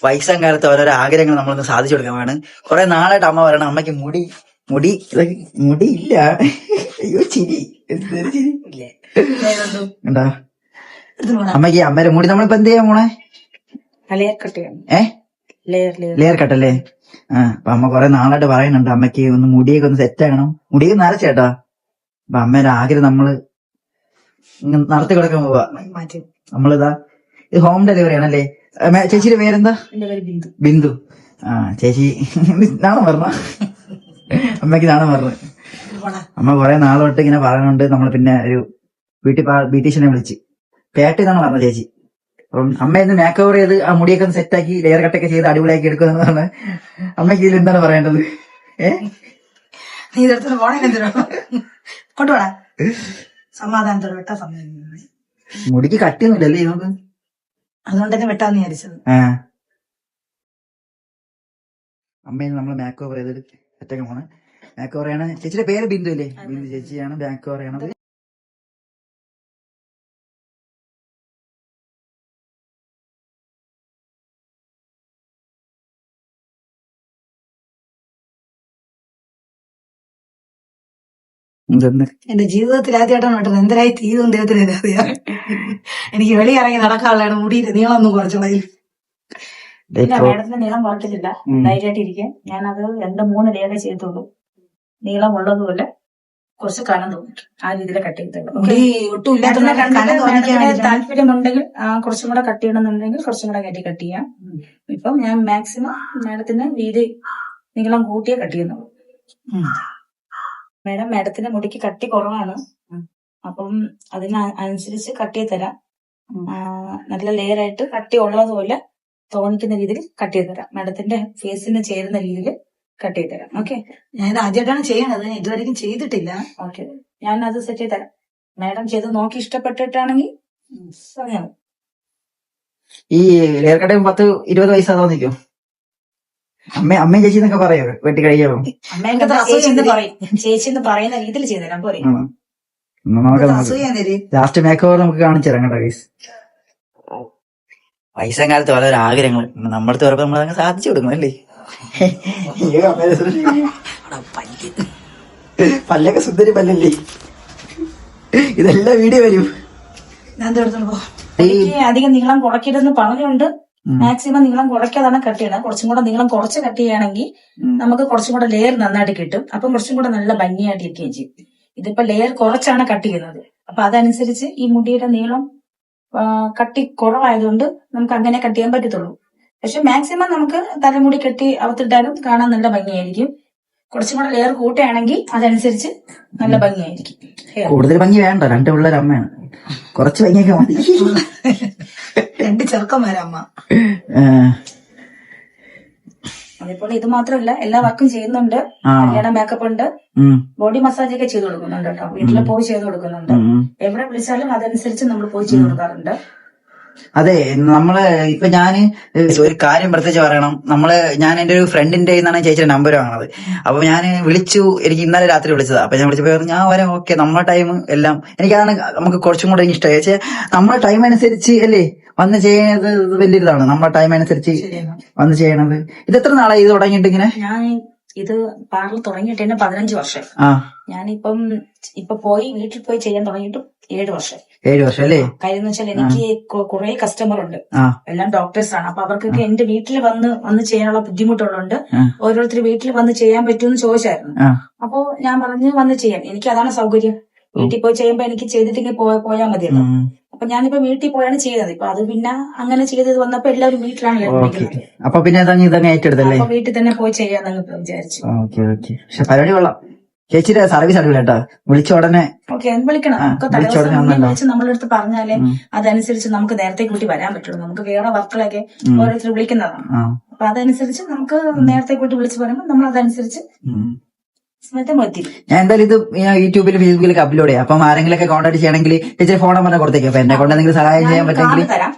വയസ്സാം കാലത്ത് ഓരോരോ ആഗ്രഹങ്ങൾ നമ്മളൊന്ന് സാധിച്ചു കൊടുക്കാനാണ്. കുറെ നാളായിട്ട് അമ്മ പറയണം അമ്മയ്ക്ക് മുടി ഇല്ല. അയ്യോ ചിരി എന്തൊരു ചിരി എന്താ അമ്മയ്ക്ക് അമ്മേരെ മുടി നമ്മളിപ്പോ എന്ത് ചെയ്യാൻ പോണേ? ലെയർ കട്ടല്ലേ? അപ്പൊ അമ്മ കുറെ നാളായിട്ട് പറയുന്നുണ്ട് അമ്മയ്ക്ക് ഒന്ന് മുടിയൊക്കെ ഒന്ന് സെറ്റ് ആക്കണം, മുടിയൊക്കെ നരച്ചേട്ടാ. അപ്പൊ അമ്മേരെ ആഗ്രഹം നമ്മള് നടത്തി കൊടുക്കാൻ പോവാ. നമ്മളിതാ ഇത് ഹോം ഡെലിവറി ആണല്ലേ? ചേച്ചിയുടെ പേരെന്താ? ബിന്ദു. ചേച്ചി നാണം പറഞ്ഞ അമ്മയ്ക്ക് നാണം പറഞ്ഞു. അമ്മ കുറെ നാൾ തൊട്ട് ഇങ്ങനെ പറയുന്നുണ്ട് നമ്മൾ പിന്നെ ഒരു ബ്യൂട്ടീഷ്യനെ വിളിച്ച് പേട്ടെന്നാണ് പറഞ്ഞത് ചേച്ചി. അപ്പം അമ്മ ഇന്ന് മേക്ക് ഓവർ ചെയ്ത് ആ മുടിയൊക്കെ ഒന്ന് സെറ്റാക്കി ലെയർ കട്ടൊക്കെ ചെയ്ത് അടിപൊളിയാക്കി എടുക്കുക എന്നാണ്. അമ്മയ്ക്ക് ഇതിൽ എന്താണ് പറയേണ്ടത്? സമാധാനത്തോടെ വെട്ടാ സമയം മുടിക്ക് കട്ടിയൊന്നുമില്ലല്ലേ നമുക്ക്, അതുകൊണ്ട് തന്നെ വെട്ടാന്ന് വിചാരിച്ചത്. അമ്മയിൽ നമ്മൾ മേക്ക് ഓവർ ചെയ്ത് സെറ്റൊക്കെ പോണേ. മേക്ക് ഓവർ ചെയ്യണ ചേച്ചിയുടെ പേര് ബിന്ദു അല്ലേ? ബിന്ദു ചേച്ചിയാണ് മേക്ക് ഓവർ ചെയ്യണത്. എന്റെ ജീവിതത്തിൽ ആദ്യമായിട്ടാണ് വെട്ടുന്നത്. എന്തരായി തീരും ദൈവത്തിന് അറിയാം. എനിക്ക് വെളിയിറങ്ങി നടക്കാനുള്ളതാണ്. മുടിയുടെ നീളമൊന്നും കുറച്ചുള്ളതിൽ മേഡത്തിന്റെ നീളം കുറച്ചിട്ടില്ല, ധൈര്യമായിട്ട് ഇരിക്കാൻ. ഞാനത് 2-3 ലെയറേ ചെയ്തിട്ടുള്ളൂ. നീളം ഉള്ളതുപോലെ കുറച്ച് കനം തോന്നിട്ട് ആ രീതിയിൽ കട്ട് ചെയ്തിട്ടുള്ളൂ. താല്പര്യമുണ്ടെങ്കിൽ കുറച്ചും കൂടെ കട്ട് ചെയ്യണമെന്നുണ്ടെങ്കിൽ കുറച്ചും കൂടെ കട്ട് ചെയ്യാം. ഇപ്പം ഞാൻ മാക്സിമം മേഡത്തിന് വീതി നീളം കൂട്ടിയേ കട്ട് ചെയ്യുന്നുള്ളൂ. മേഡത്തിന്റെ മുടിക്ക് കട്ടി കുറവാണ്, അപ്പം അതിനനുസരിച്ച് കട്ട് ചെയ്ത് തരാം. നല്ല ലെയർ ആയിട്ട് കട്ടി ഉള്ളതുപോലെ തോന്നിക്കുന്ന രീതിയിൽ കട്ട് ചെയ്ത് തരാം. മേഡത്തിന്റെ ഫേസിന് ചേരുന്ന രീതിയിൽ കട്ട് ചെയ്ത് തരാം. ഓക്കെ, ഞാൻ ആദ്യമായിട്ടാണ് ചെയ്യണത്, ഇതുവരെയും ചെയ്തിട്ടില്ല. ഓക്കെ, ഞാൻ അത് സെറ്റ് ചെയ്ത് തരാം. മേഡം ചെയ്ത് നോക്കി ഇഷ്ടപ്പെട്ടിട്ടാണെങ്കിൽ പറഞ്ഞാൽ മതി. ഈ ലെയർ കട്ട് 10-20 വയസ്സാ തോന്നിക്കോ? അമ്മയും ചേച്ചി എന്നൊക്കെ പറയോ വെട്ടി കഴിയാമോ? ചേച്ചി എന്ന് പറയുന്ന രീതിയിൽ ചെയ്തുതരാം പോരെ. ലാസ്റ്റ് മേക്ക് ഓവർ നമുക്ക് കാണിച്ചു തരാം കേട്ടോ ഗൈസ്. വയസ്സാം കാലത്ത് വളരെ ആഗ്രഹങ്ങൾ നമ്മളടുത്ത് പറയുമ്പോ നമ്മളതങ്ങ് സാധിച്ചു കൊടുക്കണം അല്ലേ? പല്ലൊക്കെ സുന്ദരി പല്ലല്ലേ? ഇതെല്ലാം വീഡിയോ വരും. അധികം നീളം കുറയ്ക്കരുതെന്ന് പറഞ്ഞുകൊണ്ട് മാക്സിമം നീളം കുറയ്ക്കാതാണ് കട്ട് ചെയ്യണം. കുറച്ചും കൂടെ നീളം കുറച്ച് കട്ട് ചെയ്യുകയാണെങ്കിൽ നമുക്ക് കുറച്ചും കൂടെ ലെയർ നന്നായിട്ട് കിട്ടും. അപ്പം കുറച്ചും കൂടെ നല്ല ഭംഗിയായിട്ട് ഇരിക്കുകയും ചെയ്യും. ഇതിപ്പോ ലെയർ കുറച്ചാണ് കട്ട് ചെയ്യുന്നത്. അപ്പൊ അതനുസരിച്ച് ഈ മുടിയുടെ നീളം കട്ടി കുറവായതുകൊണ്ട് നമുക്ക് അങ്ങനെ കട്ട് ചെയ്യാൻ പറ്റത്തുള്ളൂ. പക്ഷെ മാക്സിമം നമുക്ക് തലമുടി കെട്ടി അവത്തിട്ടാലും കാണാൻ നല്ല ഭംഗിയായിരിക്കും. കുറച്ചും കൂടെ ലെയർ കൂട്ടുകയാണെങ്കിൽ അതനുസരിച്ച് നല്ല ഭംഗിയായിരിക്കും. കൂടുതൽ ഭംഗി വേണ്ട, 2 പിള്ളേർ അമ്മയാണ്, കുറച്ച് ഭംഗിയൊക്കെ മതി. 2 ചെറുക്കന്മാരാ അമ്മ. അതേപോലെ ഇത് മാത്രമല്ല, എല്ലാ വർക്കും ചെയ്യുന്നുണ്ട്. കല്യാണ മേക്കപ്പ് ഉണ്ട്, ബോഡി മസാജ് ഒക്കെ ചെയ്ത് കൊടുക്കുന്നുണ്ട് കേട്ടോ. വീട്ടിൽ പോയി ചെയ്ത് കൊടുക്കുന്നുണ്ട്. എവിടെ വിളിച്ചാലും അതനുസരിച്ച് നമ്മൾ പോയി ചെയ്ത് കൊടുക്കാറുണ്ട്. അതെ, നമ്മള് ഇപ്പൊ ഞാന് ഒരു കാര്യം പ്രത്യേകിച്ച് പറയണം. ഞാൻ എന്റെ ഒരു ഫ്രണ്ടിന്റെ നിന്നാണ് ചേച്ചിയുടെ നമ്പർ വാങ്ങണത്. അപ്പൊ ഞാൻ വിളിച്ചു, എനിക്ക് ഇന്നലെ രാത്രി വിളിച്ചതാ. അപ്പൊ ഞാൻ വിളിച്ചപ്പോ ഞാൻ വരാം, ഓക്കെ, നമ്മളെ ടൈം എല്ലാം എനിക്കതാണ് നമുക്ക് കുറച്ചും കൂടെ എനിക്ക് ഇഷ്ടമായി. പക്ഷേ നമ്മളെ ടൈം അനുസരിച്ച് അല്ലേ വന്ന് ചെയ്യുന്നത് വലിയൊരിതാണ്. നമ്മളെ ടൈം അനുസരിച്ച് വന്ന് ചെയ്യണത്. ഇത് എത്ര നാളായി ഇത് തുടങ്ങിയിട്ട്? ഇങ്ങനെ ഞാൻ ഇത് പാർലർ തുടങ്ങിയിട്ട് തന്നെ 15 വർഷം. ഞാനിപ്പം വീട്ടിൽ പോയി ചെയ്യാൻ തുടങ്ങിയിട്ട് 7 വർഷം. 7 വർഷം അല്ലേ? കാര്യം എന്ന് വെച്ചാൽ എനിക്ക് കുറെ കസ്റ്റമർ ഉണ്ട്, എല്ലാം ഡോക്ടേഴ്സ് ആണ്. അപ്പൊ അവർക്കൊക്കെ എന്റെ വീട്ടിൽ വന്ന് ചെയ്യാനുള്ള ബുദ്ധിമുട്ടുള്ളതുകൊണ്ട് ഓരോരുത്തർ വീട്ടിൽ വന്ന് ചെയ്യാൻ പറ്റുമെന്ന് ചോദിച്ചായിരുന്നു. അപ്പോ ഞാൻ പറഞ്ഞു വന്ന് ചെയ്യാം, എനിക്ക് അതാണ് സൗകര്യം. വീട്ടിൽ പോയി ചെയ്യുമ്പോ എനിക്ക് ചെയ്തിട്ട് പോയാൽ മതിയല്ലോ. അപ്പൊ ഞാനിപ്പോ വീട്ടിൽ പോയാണ് ചെയ്തത്. ഇപ്പൊ അത് പിന്നെ അങ്ങനെ ചെയ്തത് വന്നപ്പോ എല്ലാവരും വീട്ടിലാണ് ഏൽപ്പിക്കുന്നത്. അപ്പൊ പിന്നെ ഏറ്റെടുത്തല്ലേ? അപ്പൊ വീട്ടിൽ തന്നെ പോയി ചെയ്യാന്ന് വിചാരിച്ചു. പക്ഷെ പരിപാടി കൊള്ളാം. ചേച്ചിയുടെ സർവീസ് അടിപൊളി കേട്ടോ. വിളിച്ച ഉടനെ വിളിക്കണം. വിളിച്ച് നമ്മളെ അടുത്ത് പറഞ്ഞാലേ അതനുസരിച്ച് നമുക്ക് നേരത്തെ കൂട്ടി വരാൻ പറ്റുള്ളൂ. നമുക്ക് വേറെ വർക്കുകളൊക്കെ ഓരോരുത്തർ വിളിക്കുന്നതാണ്. അപ്പൊ അതനുസരിച്ച് നമുക്ക് നേരത്തെ കൂട്ടി വിളിച്ച് പറയുമ്പോൾ നമ്മൾ അതനുസരിച്ച് ഞാൻ എന്തായാലും ഇത് യൂട്യൂബിലും ഫേസ്ബുക്കിലൊക്കെ അപ്ലോഡ് ചെയ്യാം. അപ്പം ആരെങ്കിലും ഒക്കെ കോൺടാക്ട് ചെയ്യണമെങ്കിൽ ചേച്ചി ഫോൺ നമ്പർ കൊടുത്തേക്കും. അപ്പൊ എന്നെ കൊണ്ട് എന്തെങ്കിലും സഹായം ചെയ്യാൻ പറ്റുമെങ്കിൽ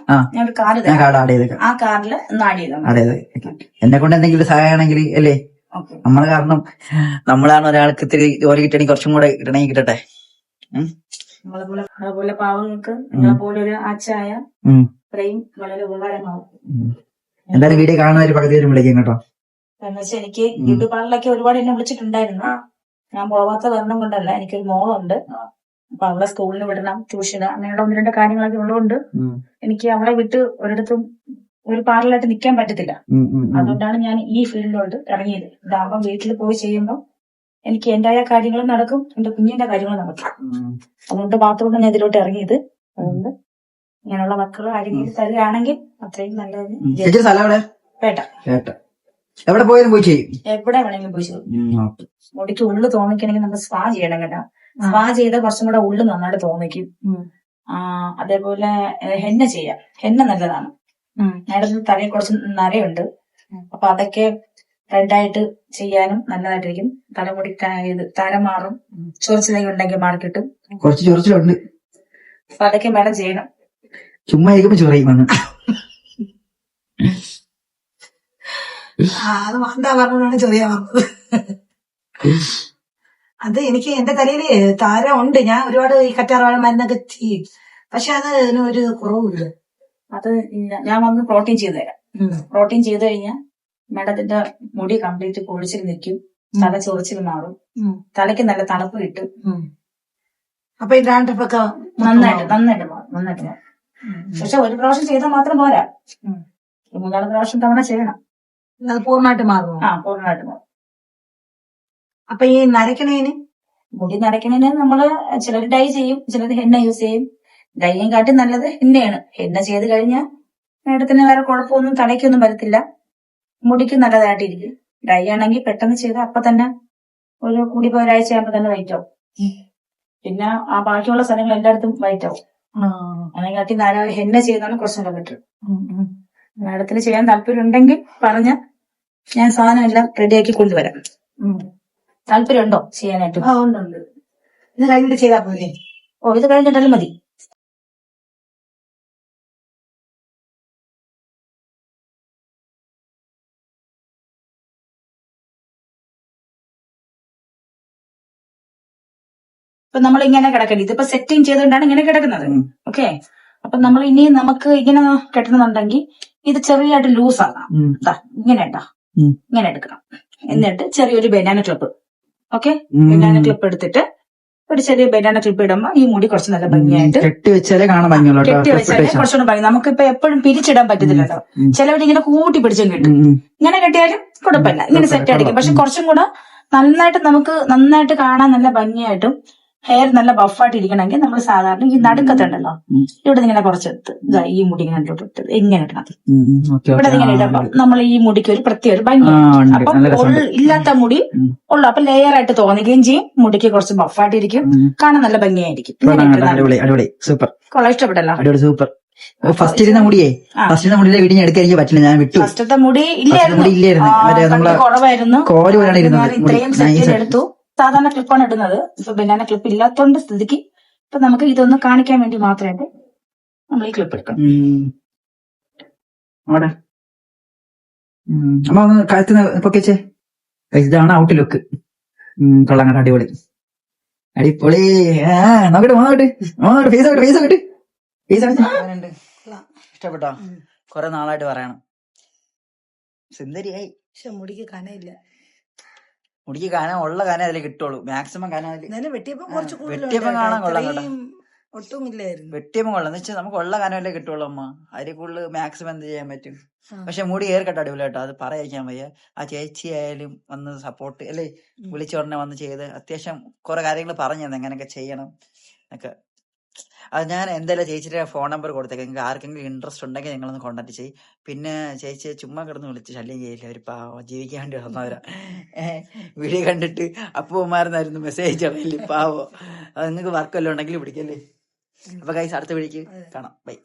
ഞാൻ കാർഡ് ആഡ് ചെയ്തേക്കാം. എന്നെ കൊണ്ട് എന്തെങ്കിലും സഹായം ആണെങ്കിൽ അല്ലേ, നമ്മള് കാരണം നമ്മളാണ് ഒരാൾക്ക് ഇത്തിരി ജോലി കിട്ടണമെങ്കിൽ കുറച്ചും കൂടെ കിട്ടണമെങ്കിൽ കിട്ടട്ടെ. അതുപോലെ പാവങ്ങൾക്ക് പോലെ ഒരു ആച്ചായ വളരെ ഉപകാരമാവും. എന്തായാലും വീഡിയോ കാണുന്ന ഒരു പകുതി വരും വിളിക്കും കേട്ടോ. എന്ന് വെച്ചാൽ എനിക്ക് ബ്യൂട്ടി പാർലറിലൊക്കെ ഒരുപാട് എന്നെ വിളിച്ചിട്ടുണ്ടായിരുന്നു. ഞാൻ പോവാത്ത കാരണം കൊണ്ടല്ല, എനിക്കൊരു മോളുണ്ട്. അപ്പൊ അവളെ സ്കൂളിൽ വിടണം, ട്യൂഷന്, അങ്ങനെയുള്ള 1-2 കാര്യങ്ങളൊക്കെ ഉള്ളതുകൊണ്ട് എനിക്ക് അവളെ വിട്ട് ഒരിടത്തും ഒരു പാർലറായിട്ട് നിൽക്കാൻ പറ്റത്തില്ല. അതുകൊണ്ടാണ് ഞാൻ ഈ ഫീൽഡിലോട്ട് ഇറങ്ങിയത്. ഇതാകുമ്പോൾ വീട്ടിൽ പോയി ചെയ്യുമ്പോൾ എനിക്ക് എന്റേതായ കാര്യങ്ങളും നടക്കും, എന്റെ കുഞ്ഞിന്റെ കാര്യങ്ങളും നടക്കും. അതുകൊണ്ട് മാത്രമാണ് ഞാൻ ഇതിലോട്ട് ഇറങ്ങിയത്. അതുകൊണ്ട് ഇങ്ങനെയുള്ള മക്കൾ അരിഞ്ഞിട്ട് തരികയാണെങ്കിൽ അത്രയും നല്ലത്. സ്ഥലം എവിടെ? പേട്ട. എവിടെ പോയാലും പോയി ചെയ്യും, എവിടെ വേണമെങ്കിലും പോയി ചെയ്യും. മുടിക്ക് ഉള്ളു തോന്നിക്കണമെങ്കിൽ നമുക്ക് സ്പാ ചെയ്യണം കേട്ടോ. സ്പാ ചെയ്ത കുറച്ചും കൂടെ ഉള്ളു നന്നായിട്ട് തോന്നിക്കും. അതേപോലെ ഹെന്ന ചെയ്യാം. ഹെന്ന നല്ലതാണ്. നേരത്തെ തലയിൽ കുറച്ച് നരയുണ്ട്, അപ്പൊ അതൊക്കെ റെഡായിട്ട് ചെയ്യാനും നല്ലതായിട്ടിരിക്കും. തലമുടി ഇത് തരം മാറും, ചൊറിച്ചിലൊക്കെ ഉണ്ടെങ്കിൽ മാറി കിട്ടും. കുറച്ച് ചൊറിച്ചിലുണ്ട്, അപ്പൊ അതൊക്കെ മേഡം ചെയ്യണം. ചുമ്മാ ഇരിക്കുമ്പോ ചൊറിയും വന്ന്. അത് എന്താ പറഞ്ഞാണ് ചെറിയ പറഞ്ഞത്. അത് എനിക്ക് എന്റെ തലയില് താരം ഉണ്ട്. ഞാൻ ഒരുപാട് ഈ കറ്റാർവാഴ മരുന്നൊക്കെ ചെയ്യും, പക്ഷെ അത് ഒരു കുറവില്ല. അത് ഞാൻ വന്ന് പ്രോട്ടീൻ ചെയ്തു തരാം. പ്രോട്ടീൻ ചെയ്ത് കഴിഞ്ഞാൽ മേഡത്തിന്റെ മുടി കംപ്ലീറ്റ് പൊളിച്ചിൽ നിൽക്കും, തല ചൊറിച്ചിൽ മാറും, തലയ്ക്ക് നല്ല തണുപ്പ് കിട്ടും. അപ്പൊ ഈ ഡാൻഡ്രഫൊക്കെ നന്നായിട്ട് മാറും. പക്ഷെ ഒരു പ്രാവശ്യം ചെയ്താൽ മാത്രം പോരാ, 3-4 പ്രാവശ്യം തവണ ചെയ്യണം. അത് പൂർണ്ണമായിട്ട് മാറും. പൂർണ്ണമായിട്ട് മാറും. അപ്പൊ ഈ നരക്കണേന് മുടി നരക്കണേന് നമ്മള് ചിലർ ഡൈ ചെയ്യും, ചിലർ ഹെന്ന യൂസ് ചെയ്യും. ഡൈയും കാട്ടി നല്ലത് ഹെന്നയാണ്. ഹെന്ന ചെയ്ത് കഴിഞ്ഞാൽ മേഡത്തിന് വേറെ കുഴപ്പമൊന്നും തലയ്ക്കൊന്നും വരത്തില്ല, മുടിക്ക് നല്ലതായിട്ടിരിക്കും. ഡൈ ആണെങ്കിൽ പെട്ടെന്ന് ചെയ്താൽ അപ്പൊ തന്നെ ഒരു കൂടി ഒരാഴ്ച ആകുമ്പോ തന്നെ വൈറ്റ് ആവും. പിന്നെ ആ ബാക്കിയുള്ള സ്ഥലങ്ങൾ എല്ലായിടത്തും വൈറ്റ് ആവും. അതിനെക്കാട്ടി ഹെന്ന ചെയ്യുന്നതാണ് കുറച്ചും കൂടെ ബെറ്റർ. മേഡത്തിന് ചെയ്യാൻ താല്പര്യം ഉണ്ടെങ്കിൽ പറഞ്ഞ ഞാൻ സാധനം എല്ലാം റെഡിയാക്കി കൊണ്ടുവരാം. താല്പര്യം ഉണ്ടോ ചെയ്യാനായിട്ട്? ഉണ്ട്. ഇത് കഴിഞ്ഞിട്ട് ചെയ്താൽ പോലെ? ഇത് കഴിഞ്ഞിട്ടാലും മതി. ഇപ്പൊ നമ്മൾ ഇങ്ങനെ കിടക്കേണ്ടി, ഇതിപ്പോ സെറ്റിങ് ചെയ്തുകൊണ്ടാണ് ഇങ്ങനെ കിടക്കുന്നത്. ഓക്കെ, അപ്പൊ നമ്മൾ ഇനി നമുക്ക് ഇങ്ങനെ കെട്ടണമെന്നുണ്ടെങ്കിൽ ഇത് ചെറിയായിട്ട് ലൂസ് ആകാം. ഇങ്ങനെ ഇങ്ങനെ എടുക്കണം. എന്നിട്ട് ചെറിയൊരു banana clip, okay, banana clip എടുത്തിട്ട് ഒരു ചെറിയ ബനാന ക്ലിപ്പ് ഇടുമ്പോ ഈ മുടി കുറച്ച് നല്ല ഭംഗിയായിട്ട് കെട്ടി വെച്ചാലേ കുറച്ചുകൂടെ ഭംഗി. നമുക്കിപ്പോ എപ്പോഴും പിരിച്ചിടാൻ പറ്റത്തില്ലല്ലോ, ചിലവരിങ്ങനെ കൂട്ടി പിടിച്ചും കിട്ടും. ഇങ്ങനെ കെട്ടിയാലും കുഴപ്പമില്ല, ഇങ്ങനെ സെറ്റ് അടിക്കും. പക്ഷെ കുറച്ചും കൂടെ നന്നായിട്ട് നമുക്ക് നന്നായിട്ട് കാണാൻ നല്ല ഭംഗിയായിട്ടും ഹെയർ നല്ല ബഫായിട്ട് ഇരിക്കണമെങ്കിൽ നമ്മൾ സാധാരണ ഈ നടുക്കത്തുണ്ടല്ലോ, ഇവിടെ ഇങ്ങനെ കുറച്ചെടുത്ത് ഈ മുടി ഇങ്ങനെ ഇങ്ങനെ ഇടണം. ഇവിടെ ഇങ്ങനെ ഇടുമ്പോ നമ്മൾ ഈ മുടിക്ക് ഒരു പ്രത്യേക ഒരു ഭംഗിയാണ്. അപ്പൊ ഇല്ലാത്ത മുടി ഉള്ളു, അപ്പൊ ലെയർ ആയിട്ട് തോന്നുകയും ചെയ്യും, മുടിക്ക് കുറച്ച് ബഫായിട്ടിരിക്കും, കാണാൻ നല്ല ഭംഗിയായിരിക്കും. കൊള്ളാം, ഇഷ്ടപ്പെട്ടല്ലോ? സൂപ്പർ. ഫസ്റ്റ് ഇരുന്ന മുടിയെ ഫസ്റ്റ് മുടിയിലെ വീഡിയോ എടുക്കാൻ എനിക്ക് പറ്റില്ല, ഞാൻ വിട്ടു. ഫസ്റ്റത്തെ മുടി ഇല്ലായിരുന്നു, കുറവായിരുന്നു. ഇത്രയും സെറ്റ് എടുത്തു. സാധാരണ ക്ലിപ്പാണ് ഇടുന്നത്. ഇപ്പൊ ബനാന ക്ലിപ്പ് ഇല്ലാത്തോണ്ട് സ്ഥിതിക്ക് ഇപ്പൊ നമുക്ക് ഇതൊന്ന് കാണിക്കാൻ വേണ്ടി മാത്രമായിട്ട് നമ്മൾ ഈ ക്ലിപ്പ് എടുക്കണം. അമ്മ ഒന്ന് കഴുത്തിന് പൊക്കിച്ചേ. ഇതാണ് ഔട്ട് ലുക്ക്. കൊള്ളാം കേട്ടോ, അടിപൊളി അടിപൊളി. നോക്കട്ടെ ഇഷ്ടപ്പെട്ടോ? കൊറേ നാളായിട്ട് പറയണം. സുന്ദരിയായി. പക്ഷെ മുടിക്ക് കനയില്ല. മുടിക്ക് കനം ഉള്ള കനം അതിൽ കിട്ടുള്ളൂ, മാക്സിമം കനം വെട്ടിയപ്പം കാണാൻ കൊള്ളാം കേട്ടോ. ഒട്ടും ഇല്ലായിരുന്നു, വെട്ടിയപ്പം കൊള്ളാം. എന്ന് വെച്ചാൽ നമുക്ക് ഉള്ള കനമല്ലേ കിട്ടുള്ളൂ അമ്മ, അതിൽ കൂടുതൽ മാക്സിമം എന്ത് ചെയ്യാൻ പറ്റും. പക്ഷെ മുടി ഏർക്കട്ടെ അടിപൊളി കേട്ടോ, അത് പറയാൻ വയ്യ. ആ ചേച്ചി ആയാലും വന്ന് സപ്പോർട്ട് അല്ലേ, വിളിച്ചുടനെ വന്ന് ചെയ്ത് അത്യാവശ്യം കുറെ കാര്യങ്ങൾ പറഞ്ഞു തന്നെ എങ്ങനെയൊക്കെ ചെയ്യണം എന്നൊക്കെ. അത് ഞാൻ എന്തായാലും ചേച്ചിയുടെ ഫോൺ നമ്പർ കൊടുത്തേക്കാം, നിങ്ങൾക്ക് ആർക്കെങ്കിലും ഇൻട്രസ്റ്റ് ഉണ്ടെങ്കിൽ നിങ്ങളൊന്ന് കോൺടാക്ട് ചെയ്യും. പിന്നെ ചേച്ചിയെ ചുമ്മാ കിടന്ന് വിളിച്ച് ശല്യം ചെയ്യില്ല, ഒരു പാവം ജീവിക്കാൻ വേണ്ടി വന്നവരാ. വീഡിയോ കണ്ടിട്ട് അപ്പൂമാരെന്നായിരുന്നു മെസ്സേജ് അറിയില്ല, പാവോ. അത് നിങ്ങൾക്ക് വർക്ക് വല്ലതും ഉണ്ടെങ്കിൽ പിടിക്കല്ലേ. അപ്പൊ ഗൈസ് അടുത്ത വീഡിയോക്ക് കാണാം, ബൈ.